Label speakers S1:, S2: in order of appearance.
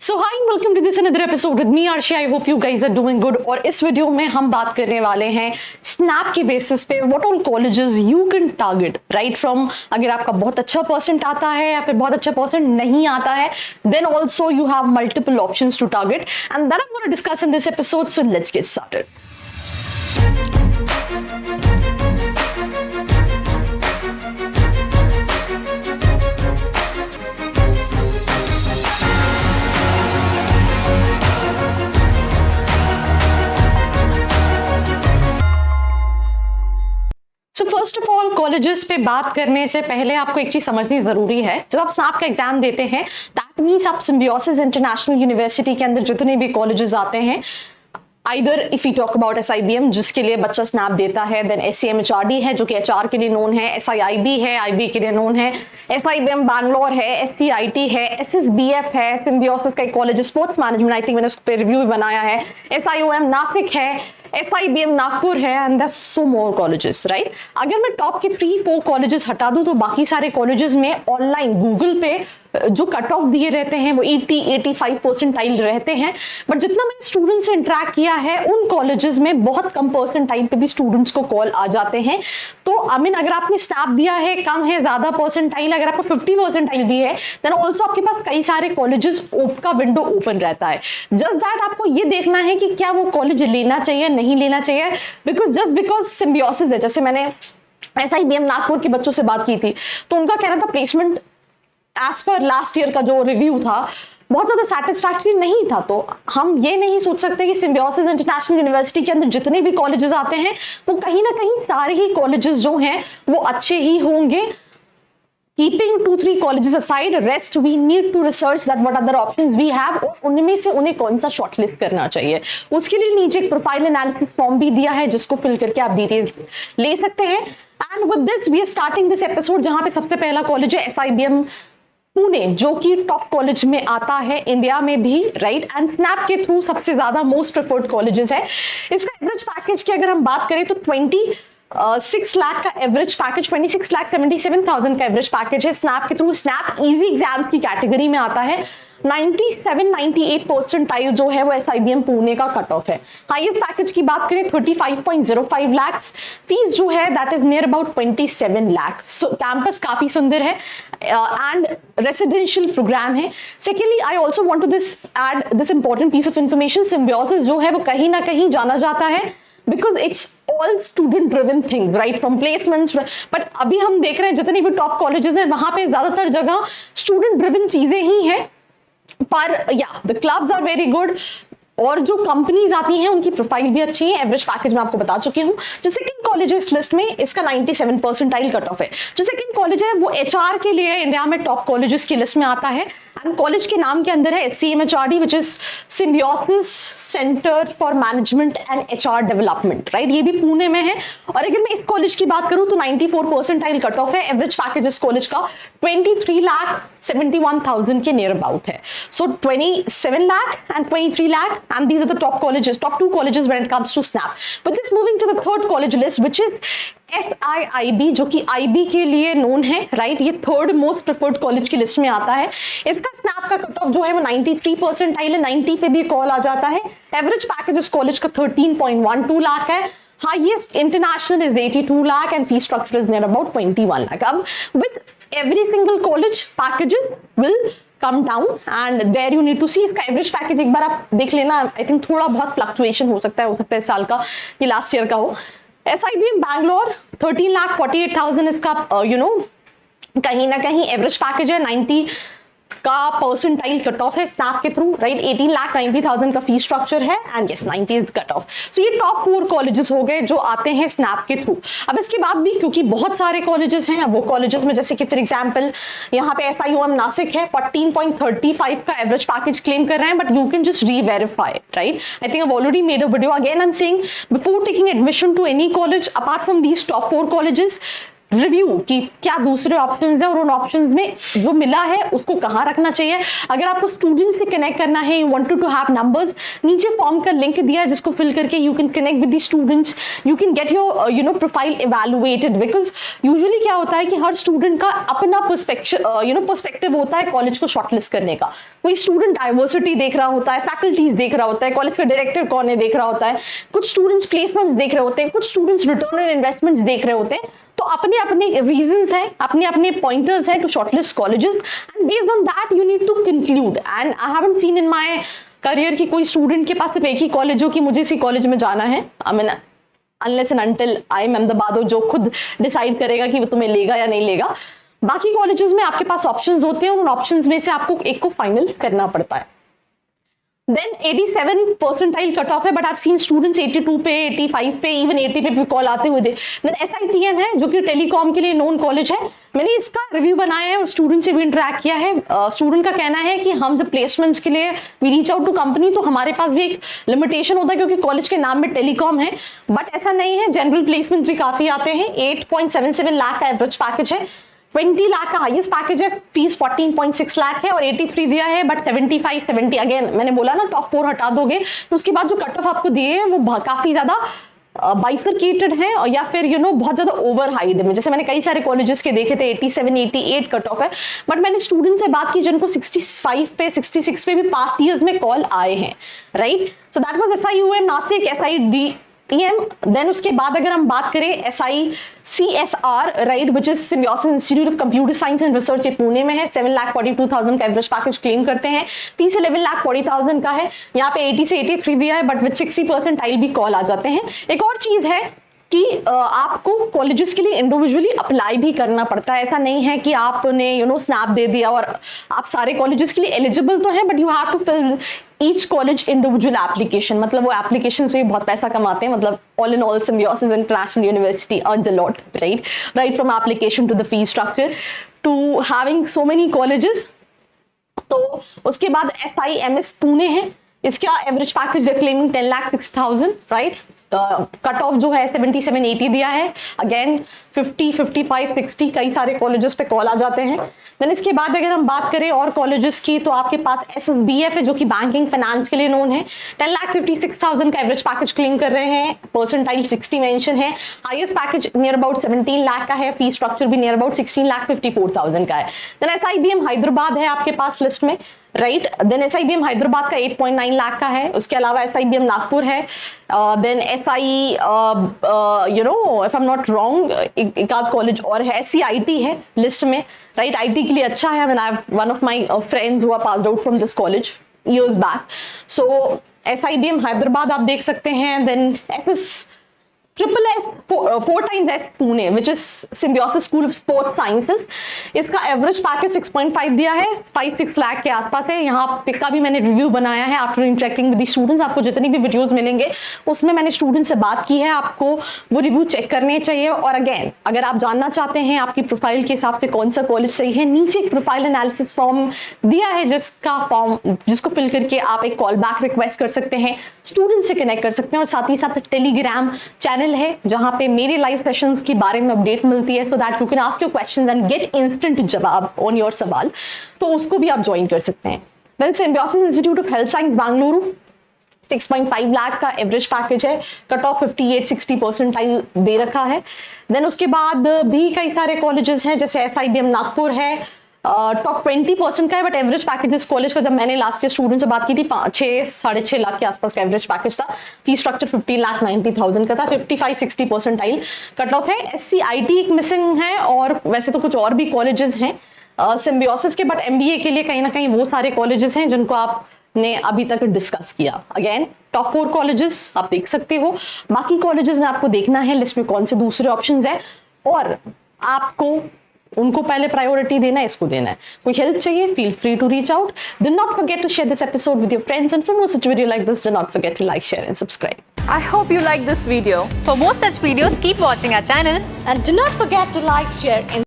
S1: So hi welcome to this another episode with me Aarshi. I hope you guys are doing good. और इस video में हम बात करने वाले हैं स्नैप के बेसिस पे what all colleges you can target right from. अगर आपका बहुत अच्छा परसेंट आता है या फिर बहुत अच्छा परसेंट नहीं आता है, then also you have multiple options to target and that I am gonna discuss in this episode. So let's get started. So first of all colleges पे बात करने से पहले आपको एक चीज समझनी जरूरी है। जब आप स्नैप का एग्जाम देते हैं दैट मीन्स आप सिम्बियोसिस इंटरनेशनल यूनिवर्सिटी के अंदर जितने भी कॉलेजेस आते हैं, either if you talk about SIBM जिसके लिए बच्चा स्नैप देता है, देन SCMHRD है जो कि HR के लिए नोन है, SIIB है IB के लिए नोन है, SIBM बैंगलोर है, SCIT है, SSBF है, सिम्बियोसिस का एक college sports management, I think मैंने उस पर रिव्यू भी बनाया है, SIOM नासिक है, SIBM नागपुर है and there so more colleges right. अगर मैं टॉप के 3-4 कॉलेजेस हटा दूं तो बाकी सारे कॉलेजेस में ऑनलाइन गूगल पे जो कट ऑफ दिए रहते हैं वो 80-85 परसेंटाइल रहते हैं। बट जितना मैंने स्टूडेंट से इंटरेक्ट किया है उन कॉलेजेस में बहुत कम परसेंटाइल पे भी स्टूडेंट्स को कॉल आ जाते हैं। तो आई मीन अगर आपने स्नैप दिया है कम है ज्यादा परसेंटाइल, अगर आपको 50 परसेंटाइल भी है देन ऑल्सो आपके पास कई सारे कॉलेजेस का विंडो ओपन रहता है। जस्ट दैट आपको ये देखना है कि क्या वो कॉलेज लेना चाहिए नहीं लेना चाहिए, बिकॉज सिम्बियोसिस है। जैसे मैंने SIBM नागपुर के बच्चों से बात की थी तो उनका कहना था placement as per last year का जो रिव्यू था बहुत ज्यादा सेटिस्फैक्टरी नहीं था। तो हम ये नहीं सोच सकते कि सिम्बियोसिस इंटरनेशनल यूनिवर्सिटी के अंदर जितने भी कॉलेजेस आते हैं वो कहीं ना कहीं सारे ही कॉलेजेस जो हैं वो अच्छे ही होंगे। Keeping 2-3 colleges aside, rest we need to research that what other options we have और उनमें से उन्हें कौन सा शॉर्टलिस्ट करना चाहिए। उसके लिए नीचे एक प्रोफाइल एनालिसिस फॉर्म भी दिया है जिसको फिल करके आप डिटेल्स ले सकते हैं। And with this we are starting this episode जहां पे सबसे पहला कॉलेज है SIBM पुणे जो कि टॉप कॉलेज में आता है इंडिया में भी राइट एंड स्नैप के थ्रू सबसे ज्यादा मोस्ट प्रेफर्ड कॉलेजेस है। इसका एवरेज पैकेज की अगर हम बात करें तो 6 लाख का एवरेज पैकेज, 26,77,000 का एवरेज पैकेज है स्नैप के थ्रू। स्नैप इजी एग्जाम्स की कैटेगरी में आता है। 97-98 परसेंटाइल जो है वो SIBM पुणे का कट ऑफ है। हाईएस्ट पैकेज की बात करें 35.05 लाख, फीस जो है that is near about 27 lakh. So campus काफी सुंदर है एंड रेसिडेंशियल प्रोग्राम है। Secondly I also want to add this important piece of information, Symbiosis जो है वो कहीं ना कहीं जाना जाता है because it's all student driven things right from placements. But अभी हम देख रहे हैं जितनी भी टॉप कॉलेजेस हैं वहां पे ज्यादातर जगह स्टूडेंट ड्रिवन चीजें ही हैं। पर या the clubs are very good और जो कंपनीज आती हैं उनकी प्रोफाइल भी अच्छी है। एवरेज पैकेज मैं आपको बता चुकी हूँ। जो सेकंड कॉलेज है इस लिस्ट में इसका 97 परसेंटाइल कट ऑफ है। जो सेकंड कॉलेज है वो HR के लिए इंडिया में टॉप कॉलेजेस की लिस्ट में आता है एंड कॉलेज के नाम के अंदर है SCMHRD which is symbiosis centre for management and HR development right. ये भी पुणे में है। और अगर मैं इस कॉलेज की बात करूं तो 94 परसेंटाइल कट ऑफ है। एवरेज पैकेज इस कॉलेज का 23,71,000 के नियर अबाउट है। So 27 lakh and 23 lakh and these are the top colleges, top 2 colleges when it comes to SNAP. But this moving to the third college list which is SIIB जो कि IB के लिए known है right. ये third most preferred college की list में आता है। इसका स्नैप का कट ऑफ जो है वो 93 परसेंटाइल है, 90 पे भी कॉल आ जाता है। एवरेज पैकेज इस कॉलेज का 13.12 लाख है। Highest international is 82 lakh and fee structure is near about 21 lakh. अब with every single college packages will come down and there you need to see इसका एवरेज पैकेज एक बार आप देख लेना। आई थिंक थोड़ा बहुत फ्लक्चुएशन हो सकता है इस साल का ये लास्ट ईयर का हो। SIBM बैंगलोर 13,48,000 इसका कहीं ना कहीं एवरेज पैकेज है। 90 का परसेंटाइल कट ऑफ है स्नैप के थ्रू राइट। 18,90,000 का फी स्ट्रक्चर है and yes 90 is cut off. So ये टॉप 4 कॉलेजेस हो गए जो आते हैं स्नैप के थ्रू। अब इसके बाद भी क्योंकि बहुत सारे कॉलेजेस हैं, वो कॉलेजेस में जैसे कि फॉर एग्जांपल यहाँ पे SIOM नासिक है 14.35 का एवरेज पैकेज क्लेम कर रहे हैं but you can just reverify right. I think I already made a video. Again I am saying before taking admission to any college apart from these top 4 colleges review कि क्या दूसरे options हैं और उन options में जो मिला है उसको कहाँ रखना चाहिए। अगर आपको स्टूडेंट से कनेक्ट करना है, you wanted to have numbers, नीचे फॉर्म का लिंक दिया है जिसको फिल करके you can connect with the students, you can get your profile evaluated. Because usually क्या होता है कि हर स्टूडेंट का अपना पर्सपेक्टिव होता है कॉलेज को शॉर्टलिस्ट करने का। कोई स्टूडेंट डाइवर्सिटी देख रहा होता है, फैकल्टीज देख रहा होता है, कॉलेज का डायरेक्टर कौन है देख रहा होता है, कुछ स्टूडेंट्स प्लेसमेंट्स देख रहे होते हैं, कुछ स्टूडेंट्स रिटर्न ऑन इन्वेस्टमेंट्स देख रहे होते हैं। तो अपने अपने रीजंस हैं, अपने अपने पॉइंटर्स हैं to shortlist colleges, and based on that you need to conclude. And I haven't seen in my career कि कोई स्टूडेंट के पास सिर्फ एक ही कॉलेज हो कि मुझे इसी कॉलेज में जाना है। I mean unless and until I am Ahmedabad, जो खुद डिसाइड करेगा कि वो तुम्हें लेगा या नहीं लेगा। बाकी कॉलेजेस में आपके पास ऑप्शंस होते हैं और उन ऑप्शंस में से आपको एक को फाइनल करना पड़ता है। Then 87 percentile कट ऑफ है, बट I've seen students 82 पे, 85 पे, इवन 80 पे भी कॉल आते हुए। Then SITM है जो कि टेलीकॉम के लिए नोन कॉलेज है। मैंने इसका रिव्यू बनाया है और स्टूडेंट से भी इंटरेक्ट किया है। स्टूडेंट का कहना है कि हम जब प्लेसमेंट्स के लिए we reach out to company तो हमारे पास भी एक लिमिटेशन होता है क्योंकि कॉलेज के नाम में टेलीकॉम है, बट ऐसा नहीं है। जनरल प्लेसमेंट्स भी काफी आते हैं। 8.77 लाख का एवरेज पैकेज है, 20 लाख का हाईएस्ट पैकेज है, फीस 14.6 लाख है और 83 दिया है, बट 75 70 अगेन मैंने बोला ना टॉप 4 हटा दोगे तो उसके बाद जो कट ऑफ आपको दिए हैं वो काफी ज्यादा बाइफरकेटेड है और या फिर बहुत ज्यादा ओवर हाइड में। जैसे मैंने कई सारे कॉलेजेस के देखे थे 87 88 कट ऑफ है, बट मैंने स्टूडेंट से बात की जिनको 65 पे 66 पे भी पास्ट ईयर्स में कॉल आए हैं, right. So that was SIUM Nashik, SIDTM। Then उसके बाद अगर हम बात करें SICSR, right, which is Symbiosis institute of computer science and research, ये पुणे में है। 7,42,000 का एवरेज पैकेज क्लेम करते हैं, फीस 11,40,000 का है। यहाँ पे 80 से 83 दिया है, बट विद 60% भी कॉल आ जाते हैं। एक और चीज है कि आपको कॉलेजेस के लिए इंडिविजुअली अप्लाई भी करना पड़ता है। ऐसा नहीं है कि आपने स्नैप दे दिया और आप सारे कॉलेजेस के लिए एलिजिबल तो हैं, but you have to fill each college individual application. मतलब वो एप्लीकेशन से भी बहुत पैसा कमाते हैं। मतलब all in all Symbiosis international university earns a lot, right from application to the fee structure to having so many colleges. तो उसके बाद SIMS पुणे है, इसका average package claiming 10,06,000, right. Cut off जो है 77 80 दिया है, अगेन 50 55 60 कई सारे कॉलेजेस पे कॉल आ जाते हैं। देन इसके बाद अगर हम बात करें और कॉलेजेस की तो आपके पास SSBF है जो कि बैंकिंग फाइनेंस के लिए नोन है। 10,56,000 का एवरेज पैकेज क्लेम कर रहे हैं, परसेंटाइल 60 मेंशन है, highest package near about 17 lakh का है, फी स्ट्रक्चर भी नियर अबाउट 16,54,000 का है। देन SIBM हैदराबाद है आपके पास लिस्ट में, राइट। देन SIBM हैदराबाद का 8.9 लाख का है। उसके अलावा SIBM नागपुर है। Then SI if I am not wrong एक आध कॉलेज और है, SCIT है लिस्ट में, राइट। IT के लिए अच्छा है। I have one of my friends who are passed out from this college years back. So SIBM Hyderabad आप देख सकते हैं। Then four times S Pune which is Symbiosis school of sports sciences, इसका एवरेज पैकेज 6.5 दिया है, 5-6 लाख के आसपास है। यहाँ पे का भी मैंने रिव्यू बनाया है after interacting with the students. आपको जितनी भी वीडियोस मिलेंगे उसमें मैंने स्टूडेंट से बात की है, आपको वो रिव्यू चेक करने चाहिए। और अगेन अगर आप जानना चाहते हैं आपकी प्रोफाइल के हिसाब से कौन सा कॉलेज सही है, नीचे एक प्रोफाइल एनालिसिस फॉर्म दिया है जिसको फिल करके आप एक कॉल बैक रिक्वेस्ट कर सकते हैं, स्टूडेंट से कनेक्ट कर सकते हैं। और साथ ही साथ टेलीग्राम चैनल है जहां पे मेरे लाइव सेशंस के बारे में अपडेट मिलती है, so that you can ask your questions and get instant जवाब ऑन योर सवाल, तो उसको भी आप ज्वाइन कर सकते हैं। Then Symbiosis institute of health science Bengaluru 6.5 lakh का एवरेज पैकेज है, कट ऑफ 58-60% दे रखा है। देन उसके बाद भी कई सारे कॉलेजेस हैं जैसे SIBM नागपुर है, टॉप 20% का है, बट एवरेज पैकेज इस कॉलेज का जब मैंने लास्ट ईयर स्टूडेंट से बात की थी 6-6.5 लाख के आसपास का एवरेज पैकेज था। फी स्ट्रक्चर 15,90,000 का था, 55-60% कट ऑफ है। SCIT एक मिसिंग है और वैसे तो कुछ और भी कॉलेजेस हैं सिम्बियोसिस के, बट MBA के लिए कहीं ना कहीं वो सारे कॉलेजेस हैं जिनको आपने अभी तक डिस्कस किया। अगेन टॉप 4 कॉलेजेस आप देख सकते हो, बाकी कॉलेजेस में आपको देखना है लिस्ट में कौन से दूसरे ऑप्शंस हैं और आपको उनको पहले प्रायोरिटी देना है, इसको देना है। कोई हेल्प चाहिए, feel free to reach out. Do not forget to share this episode with your friends and for more such video like this, do not forget to like, share and subscribe.
S2: I hope you like this video. For more such videos, keep watching our channel
S1: And do not forget to like, share and